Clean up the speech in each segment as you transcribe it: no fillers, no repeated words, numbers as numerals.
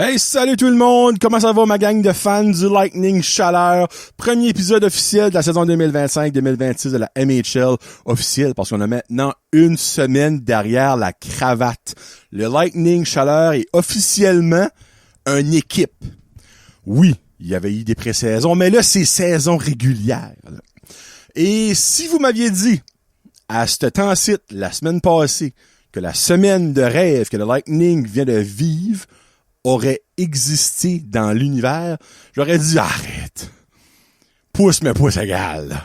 Hey, salut tout le monde! Comment ça va ma gang de fans du Lightning Chaleur? Premier épisode officiel de la saison 2025-2026 de la MHL officielle parce qu'on a maintenant une semaine derrière la cravate. Le Lightning Chaleur est officiellement une équipe. Oui, il y avait eu des pré-saisons, mais là, c'est saison régulière. Et si vous m'aviez dit, à ce temps-ci, la semaine passée, que la semaine de rêve que le Lightning vient de vivre aurait existé dans l'univers, j'aurais dit arrête. Pouce mais pouce égal.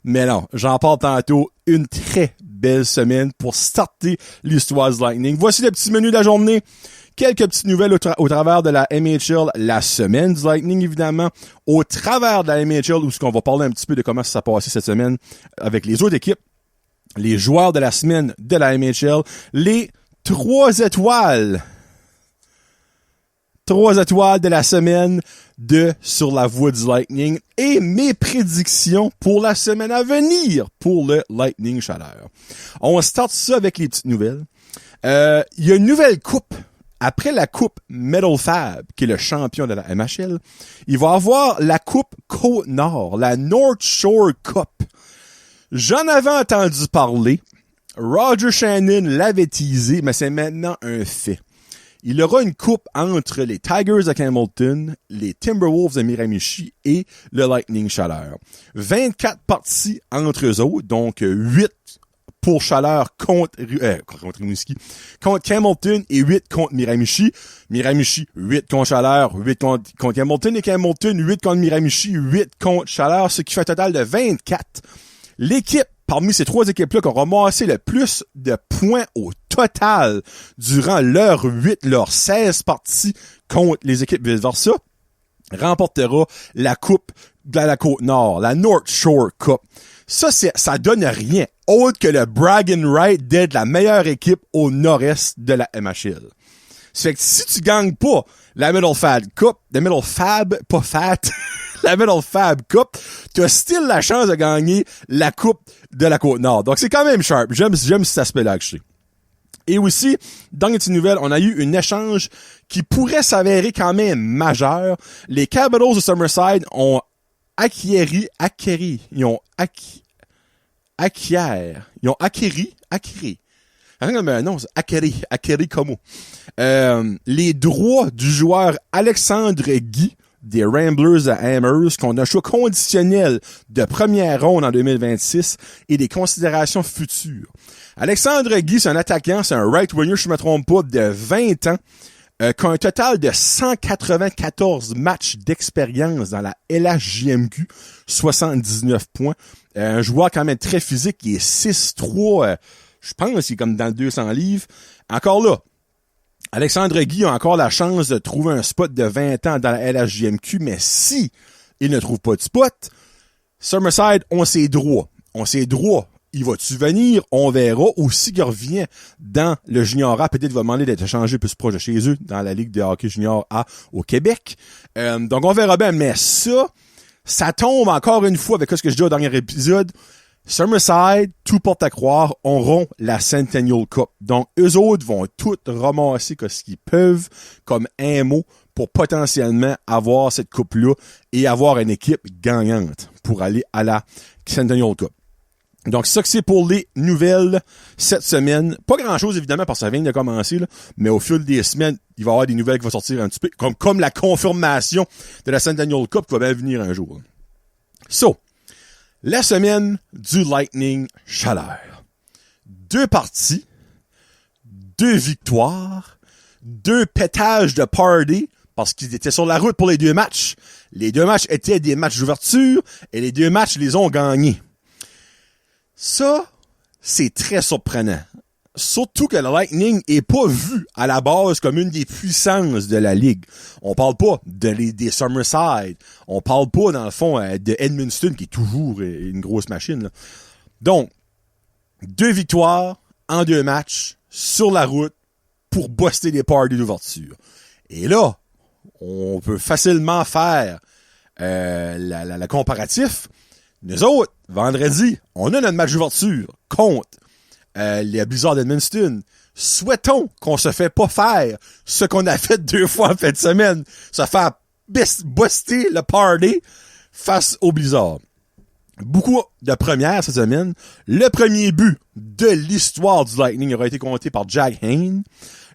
Mais non, j'en parle tantôt. Une très belle semaine pour starter l'histoire du Lightning. Voici le petit menu de la journée. Quelques petites nouvelles au travers de la MHL, la semaine du Lightning évidemment, au travers de la MHL où on va parler un petit peu de comment ça s'est passé cette semaine avec les autres équipes, les joueurs de la semaine de la MHL, les 3 étoiles de la semaine de Sur la voie du Lightning et mes prédictions pour la semaine à venir pour le Lightning Chaleur. On start ça avec les petites nouvelles. Il y a une nouvelle coupe. Après la coupe Metal Fab, qui est le champion de la MHL, il va avoir la coupe Côte-Nord, la North Shore Cup. J'en avais entendu parler. Roger Shannon l'avait teasé, mais c'est maintenant un fait. Il y aura une coupe entre les Tigers de Hamilton, les Timberwolves de Miramichi et le Lightning Chaleur. 24 parties entre eux autres, donc 8 pour Chaleur contre Rimouski, contre Hamilton et 8 contre Miramichi. Miramichi, 8 contre Chaleur, 8 contre Hamilton et Hamilton, 8 contre Miramichi, 8 contre Chaleur, ce qui fait un total de 24. L'équipe, parmi ces 3 équipes-là, qui ont ramassé le plus de points au total durant leurs 16 parties contre les équipes vice-versa, remportera la coupe de la Côte-Nord, la North Shore Cup. Ça donne rien autre que le bragging right d'être la meilleure équipe au nord-est de la MHL. Ça fait que si tu gagnes pas la Metal Fab Cup, la Metal Fab Cup, tu as still la chance de gagner la coupe de la Côte-Nord. Donc c'est quand même sharp. J'aime cet aspect-là que je sais. Et aussi, dans les petites nouvelles, on a eu un échange qui pourrait s'avérer quand même majeur. Les Capitals de Summerside ont acquéri comme les droits du joueur Alexandre Guy des Ramblers à Amherst, qu'on a choix conditionnel de première ronde en 2026 et des considérations futures. Alexandre Guy, c'est un attaquant, c'est un right-winger, je ne me trompe pas, de 20 ans, qui a un total de 194 matchs d'expérience dans la LHJMQ, 79 points. Un joueur quand même très physique, qui est 6'3", je pense qu'il est comme dans le 200 livres. Encore là, Alexandre Guy a encore la chance de trouver un spot de 20 ans dans la LHJMQ, mais si il ne trouve pas de spot, Summerside ont ses droits. Il va-tu venir? On verra. Ou s'il revient dans le Junior A, peut-être il va demander d'être échangé plus proche de chez eux, dans la Ligue de hockey Junior A au Québec. Donc on verra bien. Mais ça tombe encore une fois avec ce que je dis au dernier épisode. Summerside, tout porte à croire, auront la Centennial Cup. Donc, eux autres vont tout ramasser ce qu'ils peuvent comme un mot pour potentiellement avoir cette coupe-là et avoir une équipe gagnante pour aller à la Centennial Cup. Donc, ça que c'est pour les nouvelles cette semaine. Pas grand-chose, évidemment, parce que ça vient de commencer, là, mais au fil des semaines, il va y avoir des nouvelles qui vont sortir un petit peu, comme la confirmation de la Centennial Cup qui va bien venir un jour. La semaine du Lightning Chaleur. 2 parties, 2 victoires, 2 pétages de party, parce qu'ils étaient sur la route pour les 2 matchs. Les 2 matchs étaient des matchs d'ouverture, et les 2 matchs les ont gagnés. Ça, c'est très surprenant. Surtout que le Lightning est pas vu à la base comme une des puissances de la Ligue. On parle pas des Summerside. On parle pas, dans le fond, de Edmundston, qui est toujours une grosse machine, là. Donc, 2 victoires en 2 matchs sur la route pour buster des parties d'ouverture. Et là, on peut facilement faire la comparatif. Nous autres, vendredi, on a notre match d'ouverture contre les Blizzards d'Edmundston. Souhaitons qu'on se fait pas faire ce qu'on a fait 2 fois en fin de semaine. Se faire buster le party face aux Blizzards. Beaucoup de premières cette semaine. Le premier but de l'histoire du Lightning aura été compté par Jack Hayne.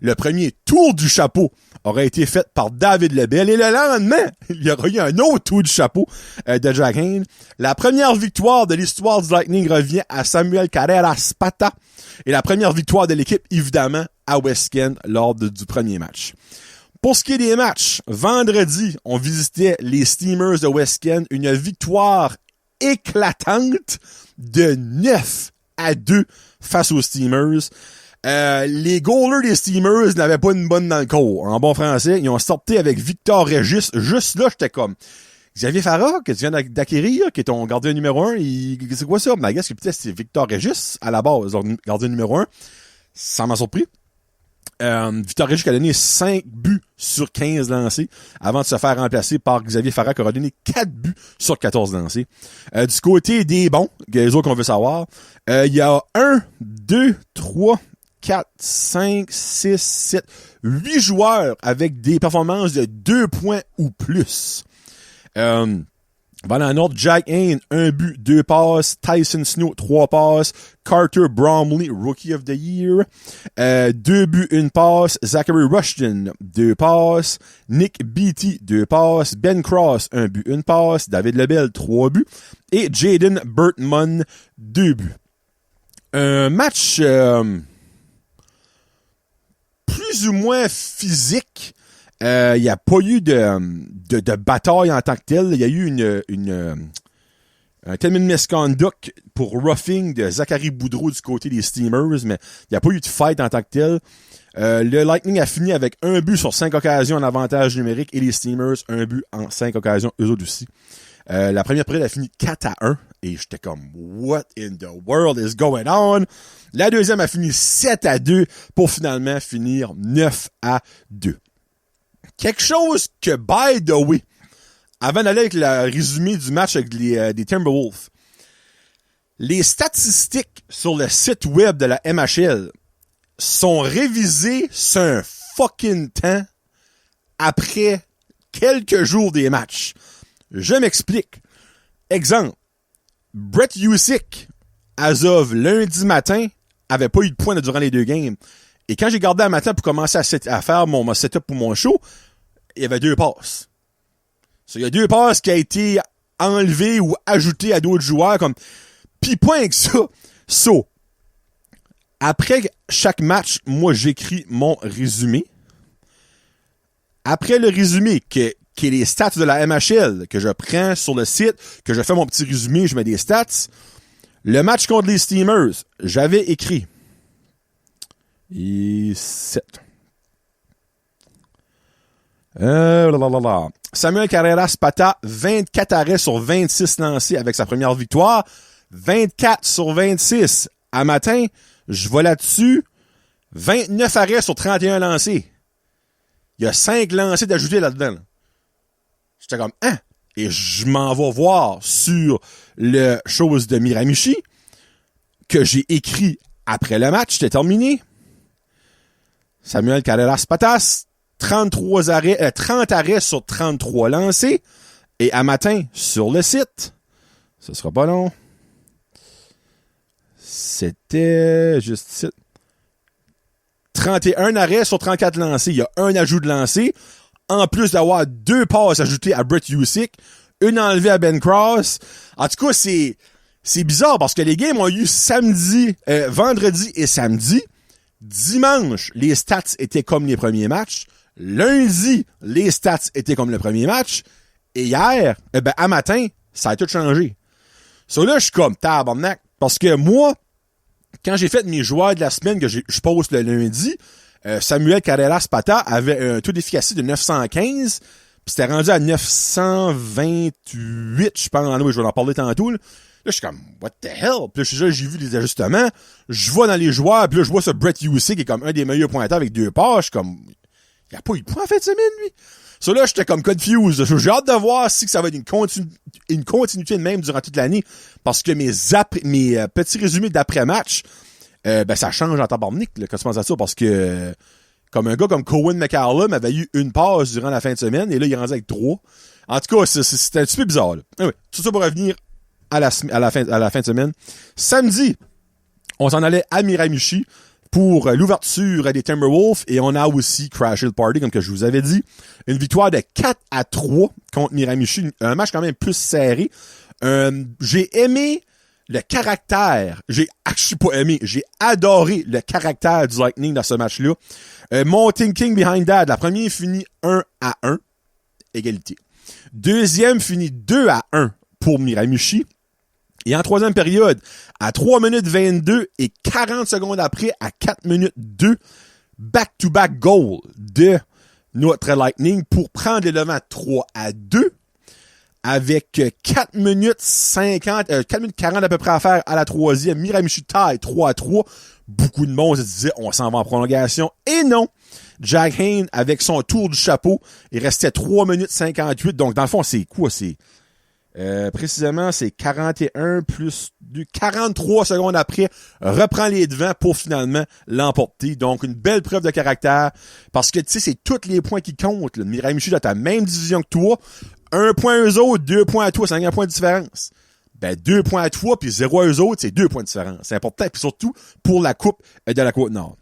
Le premier tour du chapeau aurait été fait par David Lebel. Et le lendemain, il y aura eu un autre tour du chapeau de Jack Hayne. La première victoire de l'histoire du Lightning revient à Samuel Carreras-Pata. Et la première victoire de l'équipe, évidemment, à West Kent lors du premier match. Pour ce qui est des matchs, vendredi, on visitait les Steamers de West Kent. Une victoire éclatante de 9-2 face aux Steamers. Les goalers des Steamers n'avaient pas une bonne dans le corps. En bon français, ils ont sorti avec Victor Régis. Juste là, j'étais comme Xavier Farah, que tu viens d'acquérir, qui est ton gardien numéro 1. C'est quoi ça? Ma guess, peut-être c'est Victor Régis, à la base, gardien numéro 1. Ça m'a surpris. Victor Régis qui a donné 5 buts sur 15 lancés avant de se faire remplacer par Xavier Farah qui aura donné 4 buts sur 14 lancés. Du côté des bons, les autres qu'on veut savoir, il y a 1, 2, 3, 4, 5, 6, 7, 8 joueurs avec des performances de 2 points ou plus. Voilà un autre, Jack Hayne, 1 but, 2 passes, Tyson Snow, 3 passes, Carter Bromley, Rookie of the Year, 2 buts, 1 passe, Zachary Rushton, 2 passes, Nick Beattie, 2 passes, Ben Cross, 1 but, 1 passe, David Lebel, 3 buts, et Jaden Burtman, 2 buts. Un match plus ou moins physique. Il n'y a pas eu de bataille en tant que telle. Il y a eu un terme de misconduct pour roughing de Zachary Boudreau du côté des Steamers, mais il n'y a pas eu de fight en tant que tel. Le Lightning a fini avec 1 but sur 5 occasions en avantage numérique et les Steamers 1 but en 5 occasions, eux autres aussi. La première période a fini 4-1 et j'étais comme what in the world is going on? La deuxième a fini 7-2 pour finalement finir 9-2. Quelque chose que, by the way, avant d'aller avec le résumé du match avec des Timberwolves, les statistiques sur le site web de la MHL sont révisées sur un fucking temps après quelques jours des matchs. Je m'explique. Exemple, Brett Husick, as of lundi matin, avait pas eu de points durant les 2 games. Et quand j'ai gardé un matin pour commencer à faire mon setup pour mon show, il y avait 2 passes. Il y a 2 passes qui a été enlevées ou ajoutées à d'autres joueurs. Puis point que ça. Après chaque match, moi j'écris mon résumé. Après le résumé, qui est les stats de la MHL, que je prends sur le site, que je fais mon petit résumé, je mets des stats. Le match contre les Steamers, j'avais écrit et 7. Samuel Carreras-Pata, 24 arrêts sur 26 lancés avec sa première victoire. 24 sur 26. À matin, je vais là-dessus. 29 arrêts sur 31 lancés. Il y a 5 lancés d'ajouter là-dedans. J'étais comme, hein? Et je m'en vais voir sur le chose de Miramichi que j'ai écrit après le match. C'était terminé. Samuel Carreras-Patas, 30 arrêts sur 33 lancés. Et à matin, sur le site, ce sera pas long. C'était juste ici. 31 arrêts sur 34 lancés. Il y a un ajout de lancé. En plus d'avoir 2 passes ajoutées à Brett Husick, une enlevée à Ben Cross. En tout cas, c'est bizarre parce que les games ont eu vendredi et samedi. Dimanche, les stats étaient comme les premiers matchs. Lundi, les stats étaient comme le premier match. Et hier, à matin, ça a tout changé. Là, je suis comme tabarnak. Parce que moi, quand j'ai fait mes joueurs de la semaine que je poste le lundi, Samuel Carreras-Pata avait un taux d'efficacité de 915. Puis c'était rendu à 928, je pense. Oui, je vais en parler tantôt. Là, je suis comme, what the hell? Puis là, j'ai vu les ajustements. Je vois dans les joueurs, puis là, je vois ce Brett Husick qui est comme un des meilleurs pointeurs avec 2 passes. Je suis comme, il a pas eu de points en fin de semaine, lui. Là, j'étais comme confused. J'ai hâte de voir si ça va être une continuité de même durant toute l'année. Parce que mes petits résumés d'après-match, ça change en tabarnak, là, quand tu penses à ça, parce que comme un gars comme Cohen McCallum avait eu une passe durant la fin de semaine, et là, il est rendu avec 3. En tout cas, c'était un petit peu bizarre, là. Anyway, tout ça pour revenir à la fin de semaine. Samedi, on s'en allait à Miramichi pour l'ouverture des Timberwolves, et on a aussi crashé le party, comme que je vous avais dit. Une victoire de 4-3 contre Miramichi. Un match quand même plus serré. J'ai aimé le caractère. J'ai adoré le caractère du Lightning dans ce match-là. Mon thinking behind that, la première finit 1-1, égalité. Deuxième finit 2-1 pour Miramichi. Et en troisième période, à 3 minutes 22 et 40 secondes après, à 4 minutes 2, back-to-back goal de notre Lightning pour prendre les devants 3-2 avec 4 minutes 40 à peu près à faire à la troisième. Miramichi taille 3-3. Beaucoup de monde se disait, on s'en va en prolongation. Et non! Jack Hayne, avec son tour du chapeau, il restait 3 minutes 58. Donc, dans le fond, c'est quoi? Précisément, c'est 41 plus 43 secondes après, reprend les devants pour finalement l'emporter. Donc, une belle preuve de caractère, parce que, tu sais, c'est tous les points qui comptent, là. Miramichi, dans ta même division que toi, 1 point à eux autres, 2 points à toi, c'est un point de différence. 2 points à toi, puis 0 à eux autres, c'est 2 points de différence. C'est important, puis surtout pour la Coupe de la Côte-Nord.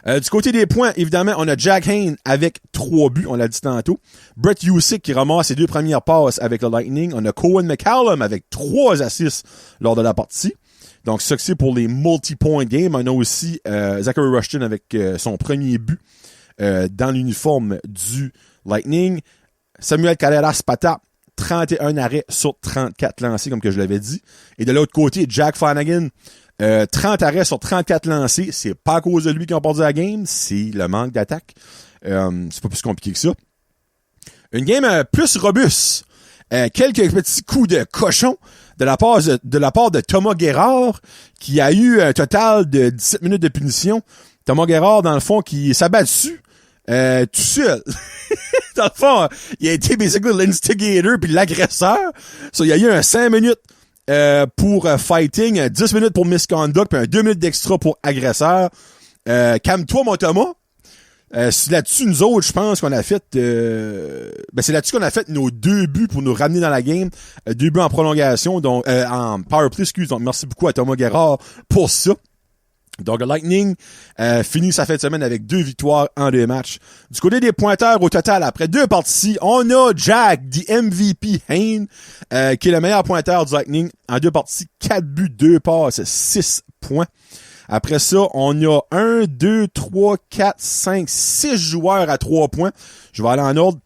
Du côté des points, évidemment, on a Jack Hayne avec 3 buts, on l'a dit tantôt. Brett Usyk qui ramasse ses 2 premières passes avec le Lightning. On a Cohen McCallum avec 3 assists lors de la partie. Donc, ça que c'est pour les multi-point games. On a aussi Zachary Rushton avec son premier but dans l'uniforme du Lightning. Samuel Carreras-Pata, 31 arrêts sur 34 lancés, comme que je l'avais dit. Et de l'autre côté, Jack Flanagan, 30 arrêts sur 34 lancés. C'est pas à cause de lui qu'ils ont perdu la game, c'est le manque d'attaque. C'est pas plus compliqué que ça. Une game plus robuste. Quelques petits coups de cochon de la part de Thomas Guérard, qui a eu un total de 17 minutes de punition. Thomas Guérard, dans le fond, qui s'abat dessus tout seul. Dans le fond, il a été basically l'instigator puis l'agresseur. So, il y a eu un 5 minutes pour fighting, 10 minutes pour misconduct, puis un 2 minutes d'extra pour agresseur. Calme-toi, mon Thomas. C'est là-dessus, nous autres, je pense qu'on a fait... c'est là-dessus qu'on a fait nos 2 buts pour nous ramener dans la game. 2 buts en prolongation, donc en power play, excuse. Donc, merci beaucoup à Thomas Guérard pour ça. Donc, le Lightning finit sa fin de semaine avec 2 victoires en 2 matchs. Du côté des pointeurs, au total, après 2 parties, on a Jack, the MVP Hayne, qui est le meilleur pointeur du Lightning. En 2 parties, 4 buts, 2 passes, 6 points. Après ça, on a 1, 2, 3, 4, 5, 6 joueurs à 3 points. Je vais aller en ordre.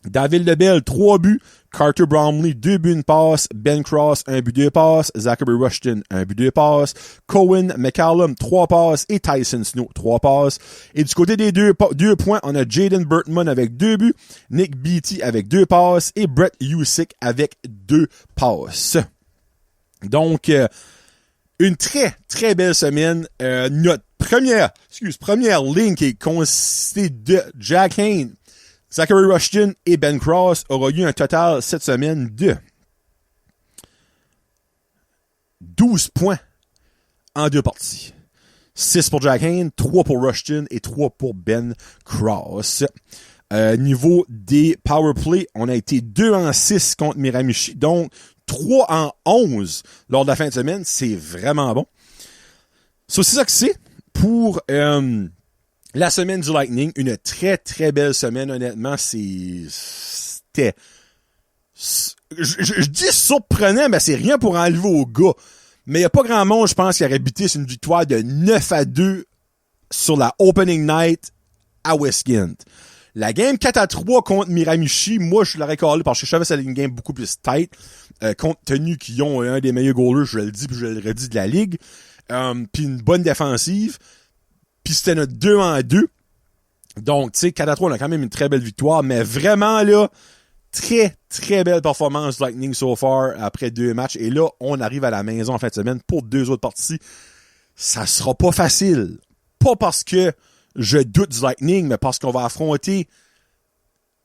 David Lebel, 3 buts. Carter Bromley, 2 buts, 1 passe. Ben Cross, 1 but, 2 passes. Zachary Rushton, 1 but, 2 passes. Cohen McCallum, 3 passes. Et Tyson Snow, 3 passes. Et du côté des 2 points, on a Jaden Bertman avec 2 buts. Nick Beattie avec 2 passes. Et Brett Usyk avec 2 passes. Donc, une très, très belle semaine. Notre première ligne qui est constituée de Jack Hayne, Zachary Rushton et Ben Cross aura eu un total cette semaine de 12 points en 2 parties. 6 pour Jack Hayne, 3 pour Rushton et 3 pour Ben Cross. Niveau des power play, on a été 2-6 contre Miramichi, donc 3-11 lors de la fin de semaine. C'est vraiment bon. So, c'est ça que c'est pour la semaine du Lightning. Une très, très belle semaine, honnêtement. C'était... Je dis surprenant, mais c'est rien pour enlever au gars. Mais il n'y a pas grand monde, je pense, qui aurait buté sur une victoire de 9-2 sur la opening night à Westgate. La game 4-3 contre Miramichi, moi, je l'aurais callé parce que je savais que c'était une game beaucoup plus tight, compte tenu qu'ils ont un des meilleurs goalers, je le dis, puis je le redis, de la ligue, puis une bonne défensive, puis c'était notre 2-2. Donc, tu sais, 4-3, on a quand même une très belle victoire, mais vraiment, là, très, très belle performance du Lightning so far après 2 matchs. Et là, on arrive à la maison en fin de semaine pour 2 autres parties. Ça sera pas facile. Pas parce que je doute du Lightning, mais parce qu'on va affronter,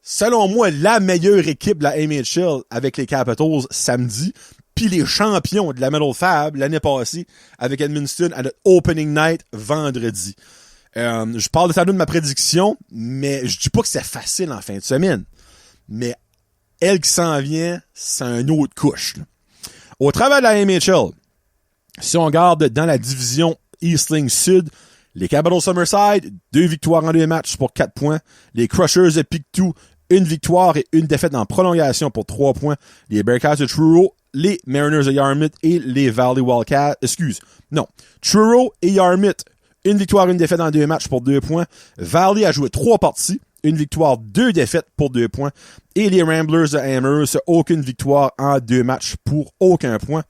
selon moi, la meilleure équipe de la NHL avec les Capitals samedi. puis les champions de la Metal Fab l'année passée avec Edmundston à notre opening night vendredi. Je parle de de ma prédiction, mais je dis pas que c'est facile en fin de semaine. Mais elle qui s'en vient, c'est un autre couche. Là. Au travers de la MHL, si on regarde dans la division Eastling Sud, les Capitals Summerside, 2 victoires en 2 matchs pour 4 points. Les Crushers de Pictou, 1 victoire et 1 défaite en prolongation pour 3 points. Les Bearcats de Truro, les Mariners de Yarmouth et les Valley Wildcats. Truro et Yarmouth, 1 victoire, 1 défaite en 2 matchs pour 2 points. Valley a joué 3 parties, 1 victoire, 2 défaites pour 2 points. Et les Ramblers de Amherst, aucune victoire en 2 matchs pour aucun point.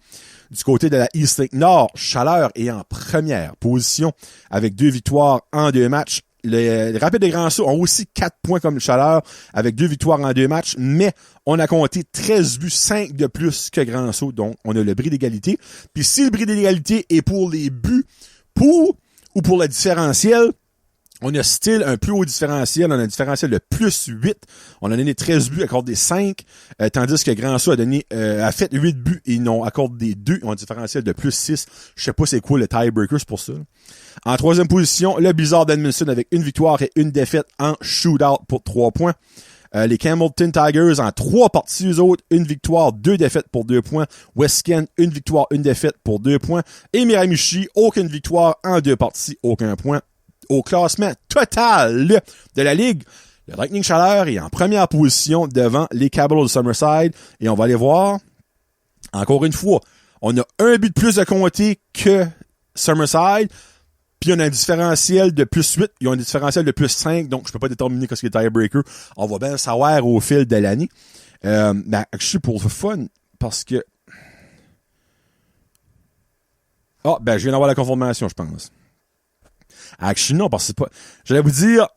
Du côté de la East Lake Nord, Chaleur est en première position avec 2 victoires en 2 matchs. Les Rapides de Grand-Sault ont aussi 4 points comme le Chaleur avec 2 victoires en 2 matchs, mais on a compté 13 buts, 5 de plus que Grand-Sault, donc on a le bris d'égalité. Puis si le bris d'égalité est pour les buts pour le différentiel, on a still un plus haut différentiel. On a un différentiel de plus 8. On a donné 13 buts, accordé 5. Tandis que Grand-Sault a fait 8 buts et ils ont accordé 2. Ils ont un différentiel de plus 6. Je sais pas c'est quoi le tiebreakers pour ça. En troisième position, le Blizzard d'Edmundston avec 1 victoire et 1 défaite en shootout pour 3 points. Les Campbellton Tigers en 3 parties, eux autres, 1 victoire, 2 défaites pour 2 points. West Kent, 1 victoire, 1 défaite pour 2 points. Et Miramichi, aucune victoire en 2 parties, aucun point. Au classement total de la Ligue, le Lightning Chaleur est en première position devant les Capitals de Summerside. Et on va aller voir, encore une fois, on a un but de plus de compté que Summerside. Puis on a un différentiel de plus 8. Ils ont un différentiel de plus 5. Donc, je peux pas déterminer qu'est-ce qui est tiebreaker. On va bien le savoir au fil de l'année. Je suis pour le fun parce que... je viens d'avoir la confirmation, je pense. Actually, non, parce que c'est pas... J'allais vous dire,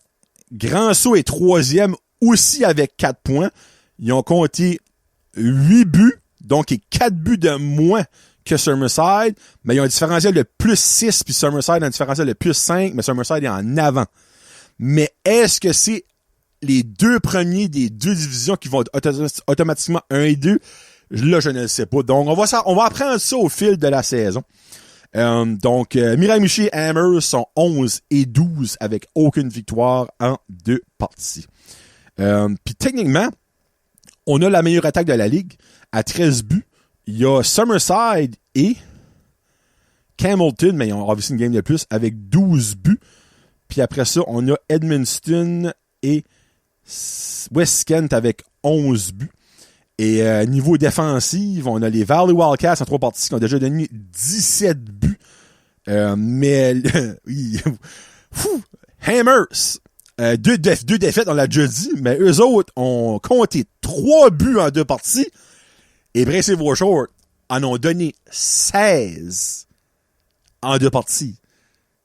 Grand-Sault est 3e aussi avec 4 points. Ils ont compté 8 buts, donc 4 buts de moins que Summerside, mais ils ont un différentiel de plus 6, puis Summerside a un différentiel de plus 5, mais Summerside est en avant. Mais est-ce que c'est les 2 premiers des 2 divisions qui vont être automatiquement 1 et 2? Là, je ne le sais pas. Donc, on va apprendre ça au fil de la saison. Miramichi et Amherst sont 11 et 12 avec aucune victoire en 2 parties. Puis techniquement, on a la meilleure attaque de la Ligue à 13 buts. Il y a Summerside et Campbellton, mais ils ont obviously une game de plus, avec 12 buts. Puis après ça, on a Edmundston et West Kent avec 11 buts. Et niveau défensif, on a les Valley Wildcats en 3 parties qui ont déjà donné 17 buts. Hammers, 2 défaites, on l'a déjà dit, mais eux autres ont compté 3 buts en 2 parties. Et Bracey-Vaux Short en ont donné 16 en 2 parties.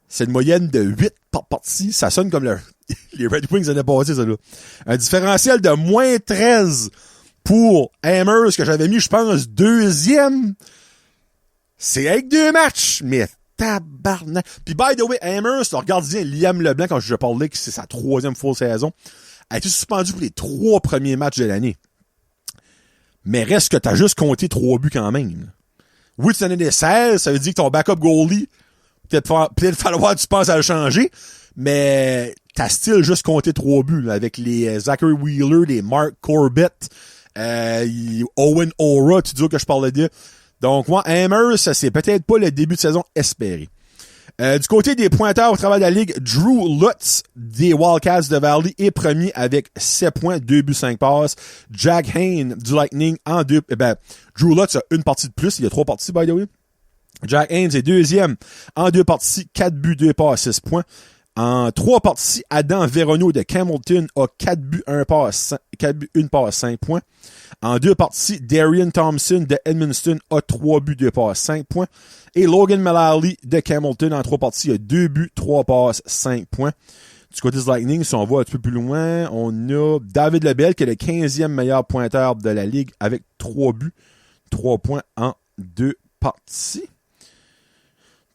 C'est une moyenne de 8 par partie. Ça sonne comme les Red Wings l'année passée, ça là. Un différentiel de moins 13 pour Amherst, que j'avais mis, je pense, 2e. C'est avec 2 matchs, mais tabarnak. Puis, by the way, Amherst, leur gardien Liam Leblanc, quand je parlais que c'est sa 3e full saison, a été suspendu pour les 3 premiers matchs de l'année. Mais reste que t'as juste compté 3 buts quand même. Oui, tu en as des 16, ça veut dire que ton backup goalie, peut-être falloir que tu penses à le changer, mais t'as still juste compté 3 buts, là, avec les Zachary Wheeler, les Mark Corbett, Owen Ora, tu dis que je parlais de. Donc, moi, Amherst, ça c'est peut-être pas le début de saison espéré. Du côté des pointeurs au travers de la Ligue, Drew Lutz des Wildcats de Valley est premier avec 7 points, 2 buts, 5 passes. Jack Hayne du Lightning en 2... Drew Lutz a une partie de plus, il y a 3 parties, by the way. Jack Haynes est 2e en 2 parties, 4 buts, 2 passes, 6 points. En 3 parties, Adam Veronneau de Campbellton a 4 buts, 1 passe, 5 points. En 2 parties, Darian Thompson de Edmundston a 3 buts, 2 passes, 5 points. Et Logan Mullally de Campbellton en 3 parties a 2 buts, 3 passes, 5 points. Du côté du Lightning, si on va un petit peu plus loin, on a David Lebel qui est le 15e meilleur pointeur de la Ligue avec 3 buts, 3 points en 2 parties.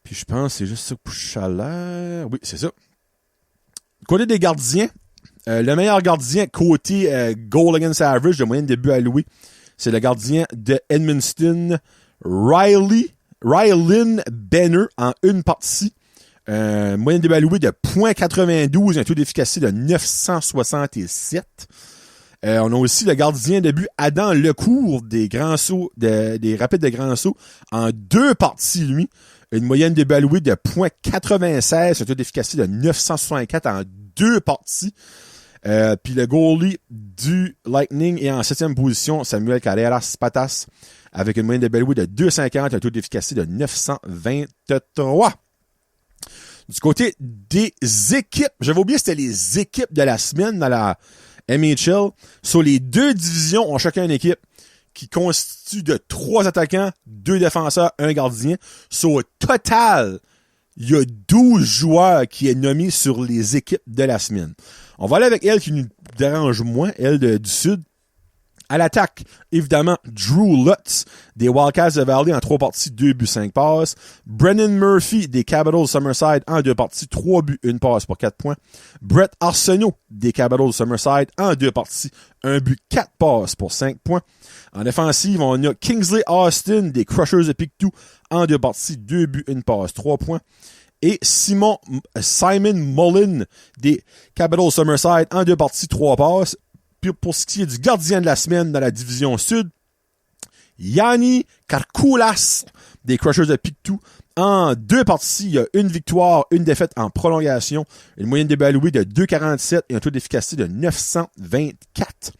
Puis je pense que c'est juste ça pour Chaleur. Oui, c'est ça. Côté des gardiens, le meilleur gardien côté goal against average de moyenne de buts alloués, c'est le gardien de Edmundston, Rylan Benner, en une partie. Moyenne d'évaluée de .92, un taux d'efficacité de 967. On a aussi le gardien de but Adam Lecourt des grands sauts, des rapides de grands sauts, en 2 parties, lui. Une moyenne d'évaluée de .96, un taux d'efficacité de 964 en 2 parties. Puis le goalie du Lightning est en 7e position, Samuel Carreras Patas, avec une moyenne d'évaluée de 2,50, un taux d'efficacité de 923. Du côté des équipes, j'avais oublié, c'était les équipes de la semaine dans la MHL. Sur les 2 divisions, ont chacun une équipe qui constitue de 3 attaquants, 2 défenseurs, 1 gardien. Au total, il y a 12 joueurs qui est nommé sur les équipes de la semaine. On va aller avec elle qui nous dérange moins, elle du Sud. À l'attaque, évidemment, Drew Lutz des Wildcats de Valley en 3 parties, 2 buts, 5 passes. Brennan Murphy des Capitals Summerside en 2 parties, 3 buts, 1 passe pour 4 points. Brett Arsenault des Capitals Summerside en 2 parties, 1 but, 4 passes pour 5 points. En défensive, on a Kingsley Austin des Crushers de Pictou en 2 parties, 2 buts, 1 passe, 3 points. Et Simon Mullen des Capitals Summerside en 2 parties, 3 passes. Puis pour ce qui est du gardien de la semaine dans la division Sud, Yanni Karkoulas des Crushers de Pictou. En 2 parties, il y a 1 victoire, 1 défaite en prolongation, une moyenne d'évaluée de 2,47 et un taux d'efficacité de 924.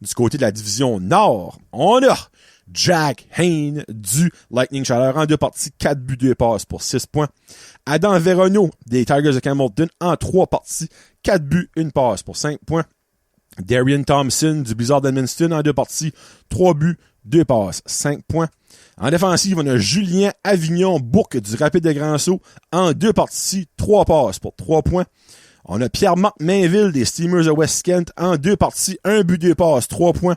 Du côté de la division Nord, on a Jack Hayne du Lightning Chaleur en 2 parties, 4 buts, 2 passes pour 6 points. Adam Veronneau des Tigers de Campbellton en 3 parties, 4 buts, 1 passe pour 5 points. Darian Thompson du Blizzard d'Edmundston en 2 parties, 3 buts, 2 passes, 5 points. En défensive, on a Julien Avignon-Bourque du Rapide de Grand-Sault en 2 parties, 3 passes pour 3 points. On a Pierre-Marc Mainville des Steamers de West Kent en 2 parties, 1 but, 2 passes, 3 points.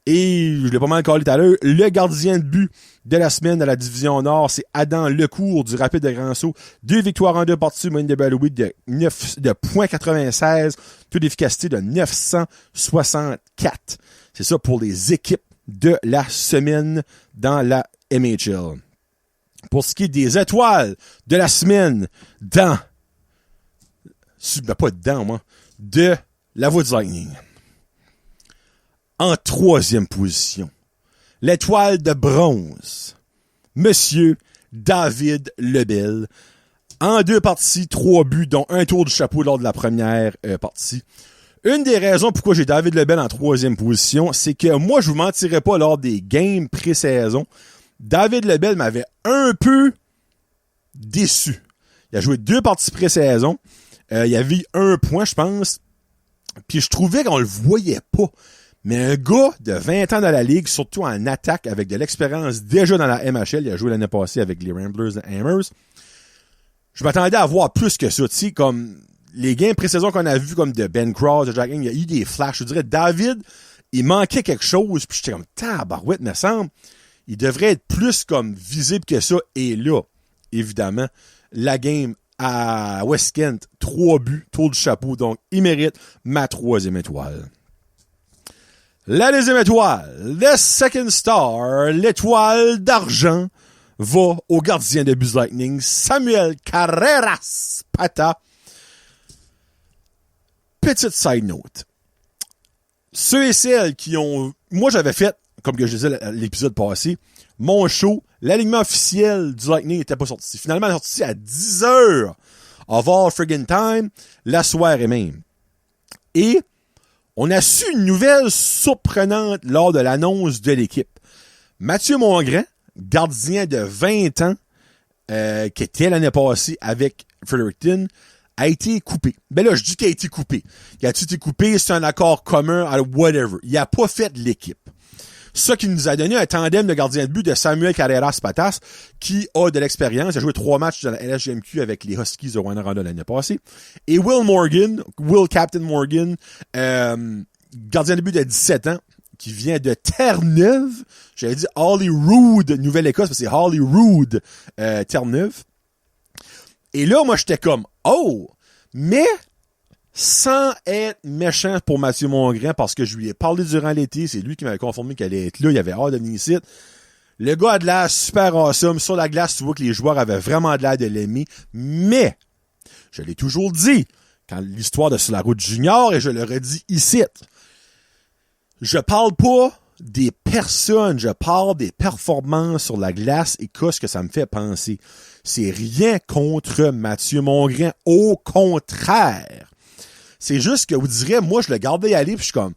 Et, je l'ai pas mal collé tout à l'heure, le gardien de but de la semaine de la division Nord, c'est Adam Lecourt du Rapide de Grand-Sault. 2 victoires en 2 parties, moyenne d'évaluée de .96, taux d'efficacité de 964. C'est ça pour les équipes de la semaine dans la MHL. Pour ce qui est des étoiles de la semaine dans, ben pas dedans, moi, de la Voix du Lightning. En 3e position, l'étoile de bronze, Monsieur David Lebel. En 2 parties, 3 buts, dont un tour du chapeau lors de la première partie. Une des raisons pourquoi j'ai David Lebel en 3e position, c'est que moi, je vous mentirais pas lors des games pré-saison. David Lebel m'avait un peu déçu. Il a joué 2 parties pré-saison. Il y avait 1 point, je pense. Puis je trouvais qu'on le voyait pas. Mais un gars de 20 ans dans la ligue, surtout en attaque, avec de l'expérience déjà dans la MHL, il a joué l'année passée avec les Ramblers de Hammers. Je m'attendais à voir plus que ça, tu sais, comme les games pré-saison qu'on a vus, comme de Ben Cross, de Jack King, il y a eu des flashs. Je dirais, David, il manquait quelque chose, puis j'étais comme, tabarouette, me semble. Il devrait être plus comme visible que ça. Et là, évidemment, la game à West Kent, 3 buts, tour du chapeau, donc il mérite ma 3e étoile. La 2e étoile, the second star, l'étoile d'argent, va au gardien de but Lightning, Samuel Carreras Pata. Petite side note. Ceux et celles qui ont... Moi, j'avais fait, comme que je disais l'épisode passé, mon show, l'alignement officiel du Lightning n'était pas sorti. Finalement, il est sorti à 10h of all friggin' time, la soirée même. Et on a su une nouvelle surprenante lors de l'annonce de l'équipe. Mathieu Mongrain, gardien de 20 ans, qui était l'année passée avec Fredericton, a été coupé. Ben là, je dis qu'il a été coupé. Il a été coupé, c'est un accord commun, whatever. Il a pas fait l'équipe. Ça qui nous a donné un tandem de gardien de but de Samuel Carreras Patas, qui a de l'expérience. Il a joué 3 matchs dans la LHGMQ avec les Huskies de Rwanda l'année passée. Et Will Captain Morgan, gardien de but de 17 ans, qui vient de Terre-Neuve. J'avais dit Holyrood, Nouvelle-Écosse, parce que c'est Holyrood, Terre-Neuve. Et là, moi, j'étais comme, oh! Mais, sans être méchant pour Mathieu Mongrain, parce que je lui ai parlé durant l'été, c'est lui qui m'avait confirmé qu'elle allait être là, il avait hâte de venir ici. Le gars a de l'air super awesome. Sur la glace, tu vois que les joueurs avaient vraiment de l'air de l'aimer. Mais, je l'ai toujours dit, quand l'histoire de Sur la route junior, et je le redis ici, je parle pas des personnes, je parle des performances sur la glace et qu'est-ce que ça me fait penser. C'est rien contre Mathieu Mongrain. Au contraire. C'est juste que vous direz, moi, je le gardais aller, puis je suis comme,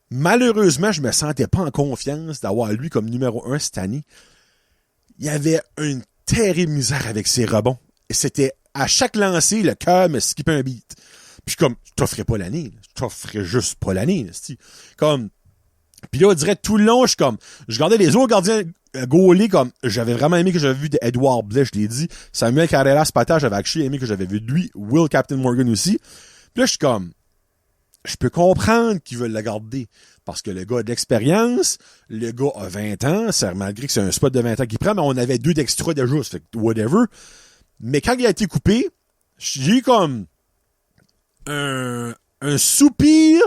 malheureusement, je me sentais pas en confiance d'avoir lui comme numéro 1 cette année. Il y avait une terrible misère avec ses rebonds. Et c'était, à chaque lancer, le cœur me skippait un beat. Puis comme, je t'offrais pas l'année. Je t'offrais juste pas l'année. Comme, puis là, on dirait tout le long, je regardais les autres gardiens goalés comme, j'avais vraiment aimé que j'avais vu d'Edouard Blais, je l'ai dit. Samuel Carreras-Pata, j'avais actually aimé que j'avais vu de lui. Will Captain Morgan aussi. Puis là, je suis comme, je peux comprendre qu'ils veulent le garder. Parce que le gars a de l'expérience, le gars a 20 ans, c'est malgré que c'est un spot de 20 ans qu'il prend, mais on avait 2 d'extra déjà, ça fait que whatever. Mais quand il a été coupé, j'ai eu comme un soupir,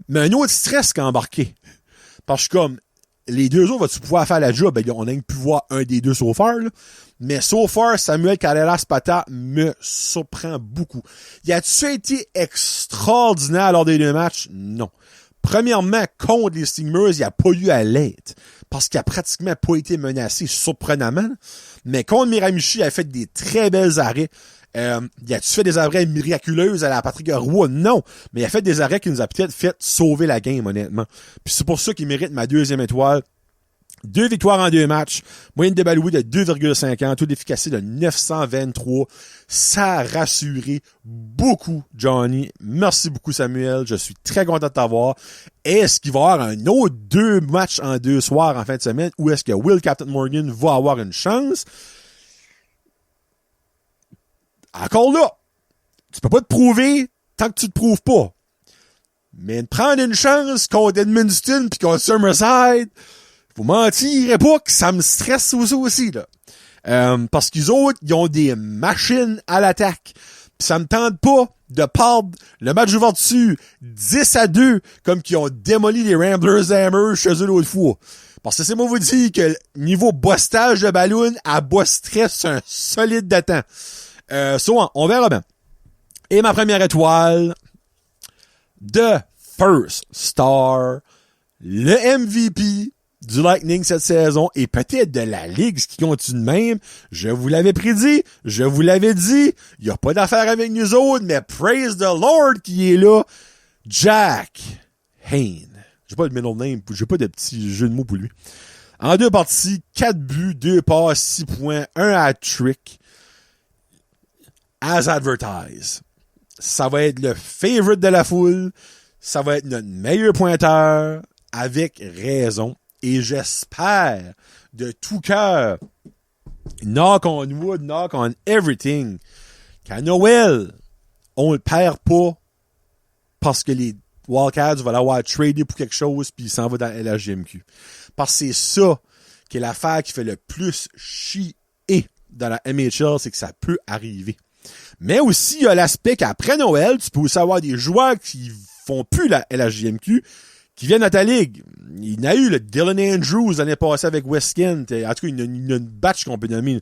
mais un autre stress qui a embarqué. Parce que comme, les deux autres, vas-tu pouvoir faire la job? Ben, on a pu voir un des deux so far, là. Mais so far, Samuel Carreras-Pata me surprend beaucoup. Y a-tu été extraordinaire lors des 2 matchs? Non. Premièrement, contre les Steamers, il n'y a pas eu à l'être. Parce qu'il a pratiquement pas été menacé, surprenamment. Mais contre Miramichi, il a fait des très belles arrêts. Il a-tu fait des arrêts miraculeux à la Patrick Roy? Non. Mais il a fait des arrêts qui nous a peut-être fait sauver la game, honnêtement. Puis c'est pour ça qu'il mérite ma 2e étoile. 2 victoires en 2 matchs. Moyenne de balouis de 2,50. Taux d'efficacité de 923. Ça a rassuré beaucoup, Johnny. Merci beaucoup, Samuel. Je suis très content de t'avoir. Est-ce qu'il va y avoir un autre 2 matchs en 2 soirs en fin de semaine ou est-ce que Will Captain Morgan va avoir une chance? Encore là, tu peux pas te prouver tant que tu te prouves pas. Mais de prendre une chance contre Edmundston pis contre Summerside, vous mentirez pas que ça me stresse aussi, là. Parce qu'ils autres, ils ont des machines à l'attaque. Pis ça me tente pas de perdre le match d'ouverture 10-2 comme qu'ils ont démoli les Ramblers Hammers chez eux l'autre fois. Parce que c'est moi vous dire que niveau bossage de ballon, à bosserait c'est un solide de temps. On verra bien. Et ma première étoile, The First Star, le MVP du Lightning cette saison et peut-être de la Ligue, ce qui continue de même. Je vous l'avais prédit, je vous l'avais dit, il n'y a pas d'affaire avec nous autres, mais praise the Lord qui est là, Jack Hayne. J'ai pas de middle name, j'ai pas de petit jeu de mots pour lui. En 2 parties, 4 buts, 2 passes, 6 points, 1 hat-trick. As advertised. Ça va être le favorite de la foule. Ça va être notre meilleur pointeur avec raison. Et j'espère de tout cœur, knock on wood, knock on everything, qu'à Noël, on le perd pas parce que les Wildcats vont l'avoir tradé pour quelque chose puis il s'en va dans la LHJMQ. Parce que c'est ça qui est l'affaire qui fait le plus chier dans la MHL, c'est que ça peut arriver. Mais aussi, il y a l'aspect qu'après Noël, tu peux aussi avoir des joueurs qui font plus la LHJMQ, qui viennent à ta ligue. Il y en a eu le Dylan Andrews l'année passée avec West Kent. En tout cas, il y a une batch qu'on peut nommer.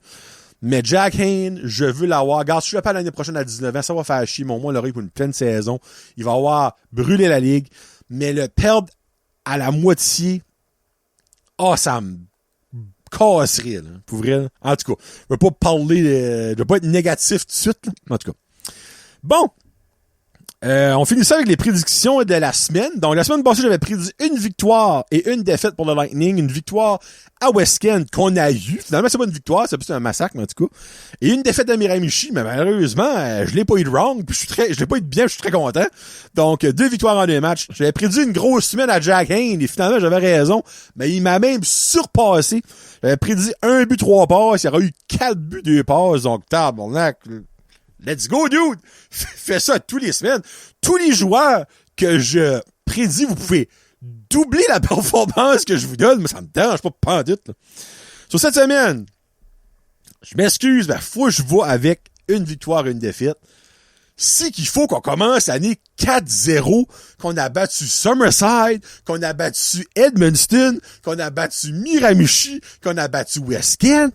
Mais Jack Hayne, je veux l'avoir. Regarde, si je le pas l'année prochaine à 19 ans, ça va faire chier. Mon moi, l'aurait pour une pleine saison. Il va avoir brûlé la ligue. Mais le perdre à la moitié, ça me casserait, là, pour vrai. Là. En tout cas, je veux pas parler, je veux pas être négatif tout de suite, là. En tout cas. Bon. On finit ça avec les prédictions de la semaine. Donc, la semaine passée, j'avais prédit une victoire et une défaite pour le Lightning. Une victoire à West Kent qu'on a eu. Finalement, c'est pas une victoire, c'est plus un massacre, mais en tout cas. Et une défaite à Miramichi, mais malheureusement, je l'ai pas eu de wrong, puis je l'ai pas eu de bien, je suis très content. Donc, 2 victoires en 2 matchs. J'avais prédit une grosse semaine à Jack Hayne, et finalement, j'avais raison. Mais il m'a même surpassé. J'avais prédit 1 but, 3 passes. Il y aurait eu 4 buts, 2 passes. Donc, tabarnak. Let's go, dude! Fais ça toutes les semaines. Tous les joueurs que je prédis, vous pouvez doubler la performance que je vous donne, mais ça me dérange pas pantoute, là. Sur cette semaine, je m'excuse, faut que je vois avec une victoire et une défaite. c'est qu'il faut qu'on commence l'année 4-0, qu'on a battu Summerside, qu'on a battu Edmundston, qu'on a battu Miramichi, qu'on a battu West Kent.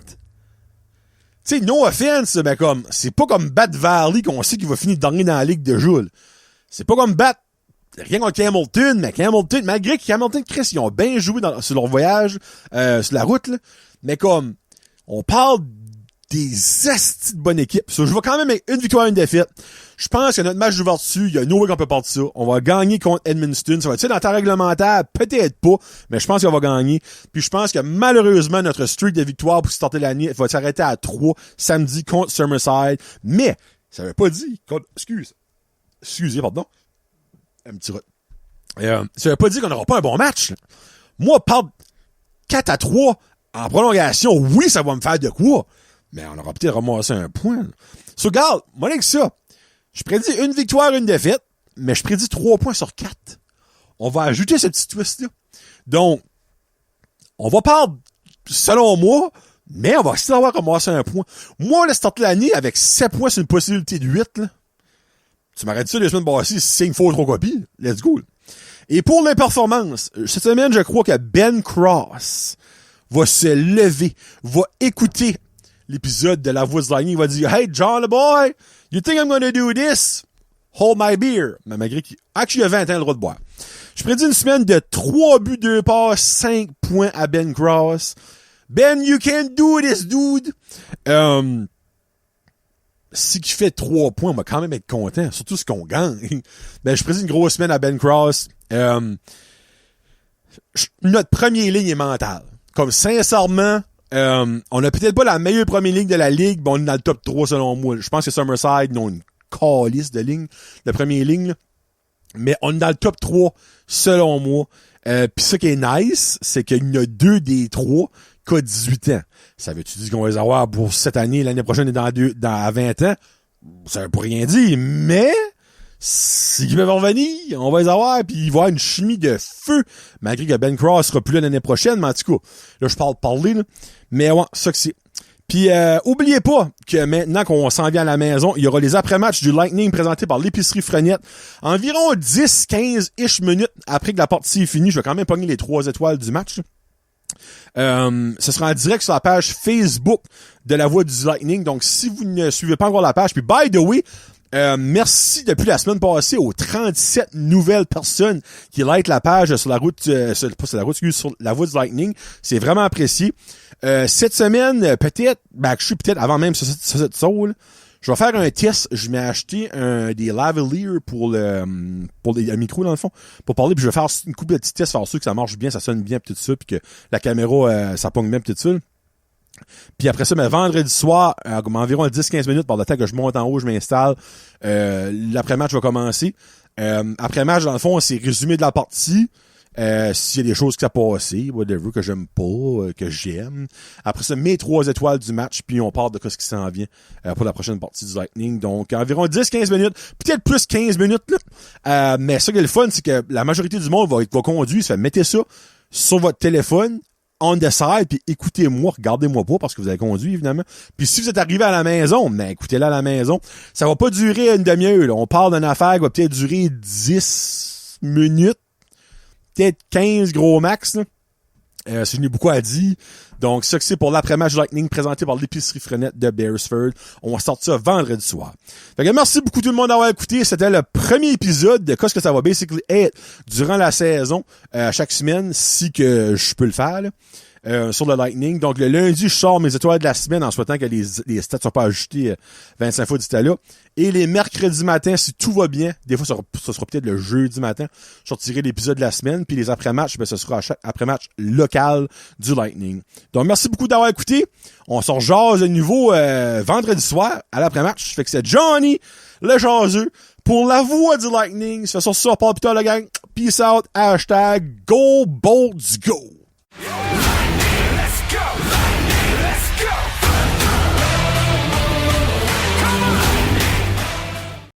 Tu sais, no offense, mais comme, c'est pas comme battre Valley qu'on sait qu'il va finir dernier dans la ligue de Joule. C'est pas comme battre, rien contre Hamilton, mais Hamilton, malgré que Hamilton, Chris, ils ont bien joué sur leur voyage, sur la route, là. Mais comme, on parle des astis de bonne équipe. So, je vais quand même avec une victoire et une défaite. Je pense que notre match d'ouverture, il y a no way qu'on peut partir ça. On va gagner contre Edmundston. Ça va être dans ta réglementaire? Peut-être pas, mais je pense qu'on va gagner. Puis je pense que malheureusement, notre streak de victoire pour starter l'année va s'arrêter à 3 samedi contre Summerside. Mais, ça veut pas dire excusez, pardon. Un petit rot. Ça veut pas dire qu'on n'aura pas un bon match. Là. Moi, perdre 4-3 en prolongation, oui, ça va me faire de quoi. Mais on aura peut-être ramassé un point. Là. So, regarde, moi, avec ça, je prédis une victoire, une défaite, mais je prédis 3 points sur 4. On va ajouter ce petit twist-là. Donc, on va perdre, selon moi, mais on va aussi avoir ramassé un point. Moi, le start de l'année, avec 7 points, c'est une possibilité de 8, là. Tu m'aurais dit ça les semaines passées, 5 fois 3 copies. Let's go. Et pour les performances, cette semaine, je crois que Ben Cross va se lever, va écouter l'épisode de La Voix du Lightning, il va dire « Hey, John the boy, you think I'm gonna do this? Hold my beer. » Mais malgré qu'il a 20 ans le droit de boire. Je prédis une semaine de 3 buts, 2 passes, 5 points à Ben Cross. Ben, you can do this, dude. Si qui fait 3 points, on va quand même être content, surtout ce qu'on gagne. Ben, je prédis une grosse semaine à Ben Cross. Notre première ligne est mentale. Comme sincèrement, on a peut-être pas la meilleure première ligne de la ligue, mais on est dans le top 3 selon moi. Je pense que Summerside, ils ont une calice de ligne, de première ligne, là. Mais on est dans le top 3 selon moi. Puis ce qui est nice, c'est qu'il y en a 2 des 3 qui ont 18 ans. Ça veut-tu dire qu'on va les avoir pour cette année, l'année prochaine et dans 20 ans? Ça veut pas rien dire, mais s'ils peuvent revenir, on va les avoir, puis il va y avoir une chimie de feu, malgré que Ben Cross sera plus là l'année prochaine, mais en tout cas, là, je parler, là. Mais ouais, ça que c'est. Puis, oubliez pas que maintenant qu'on s'en vient à la maison, il y aura les après-matchs du Lightning présentés par l'épicerie Frenette. Environ 10-15-ish minutes après que la partie est finie, je vais quand même pogner les 3 étoiles du match, là. Ce sera en direct sur la page Facebook de La Voix du Lightning. Donc, si vous ne suivez pas encore la page, puis by the way, merci depuis la semaine passée aux 37 nouvelles personnes qui likent la page sur la route, sur La Voix du Lightning. C'est vraiment apprécié. Cette semaine, peut-être, je suis peut-être avant même cette saule, je vais faire un test. Je m'ai acheté des lavaliers pour les micros dans le fond, pour parler, puis je vais faire une couple de petits tests, faire sûr que ça marche bien, ça sonne bien, pis tout ça, puis que la caméra, ça pogne bien, pis tout ça. Puis après ça, mais vendredi soir, environ 10-15 minutes, par le temps que je monte en haut, je m'installe, l'après-match va commencer. Après-match, dans le fond, c'est résumé de la partie. S'il y a des choses qui sont passées, whatever, que j'aime pas, que j'aime. Après ça, mes 3 étoiles du match, puis on part de ce qui s'en vient pour la prochaine partie du Lightning. Donc, environ 10-15 minutes, peut-être plus 15 minutes, là. Mais ça qui est le fun, c'est que la majorité du monde va conduire, ça fait mettez ça sur votre téléphone, on the side, puis écoutez-moi, regardez-moi pas, parce que vous avez conduit, évidemment. Puis si vous êtes arrivé à la maison, ben écoutez-la à la maison. Ça va pas durer une demi-heure, là. On parle d'une affaire qui va peut-être durer 10 minutes, peut-être 15 gros max, là. C'est beaucoup à dire. Donc, ça que c'est pour l'après-match Lightning présenté par l'épicerie Frenette de Beresford. On va sortir ça vendredi soir. Fait que merci beaucoup tout le monde d'avoir écouté. C'était le premier épisode de qu'est-ce que ça va basically être durant la saison, chaque semaine, si que je peux le faire, là. Sur le Lightning. Donc, le lundi, je sors mes étoiles de la semaine en souhaitant que les stats soient pas ajoutés 25 fois d'ici là. Et les mercredis matins, si tout va bien, des fois, ça sera peut-être le jeudi matin, je sortirai l'épisode de la semaine. Puis les après-matchs, ce sera à chaque après-match local du Lightning. Donc, merci beaucoup d'avoir écouté. On se rejase de nouveau vendredi soir à l'après-match. Fait que c'est Johnny, le jaseux, pour La Voix du Lightning. C'est sur ça, on part plus tard, la gang. Peace out. #GoBoltsGo.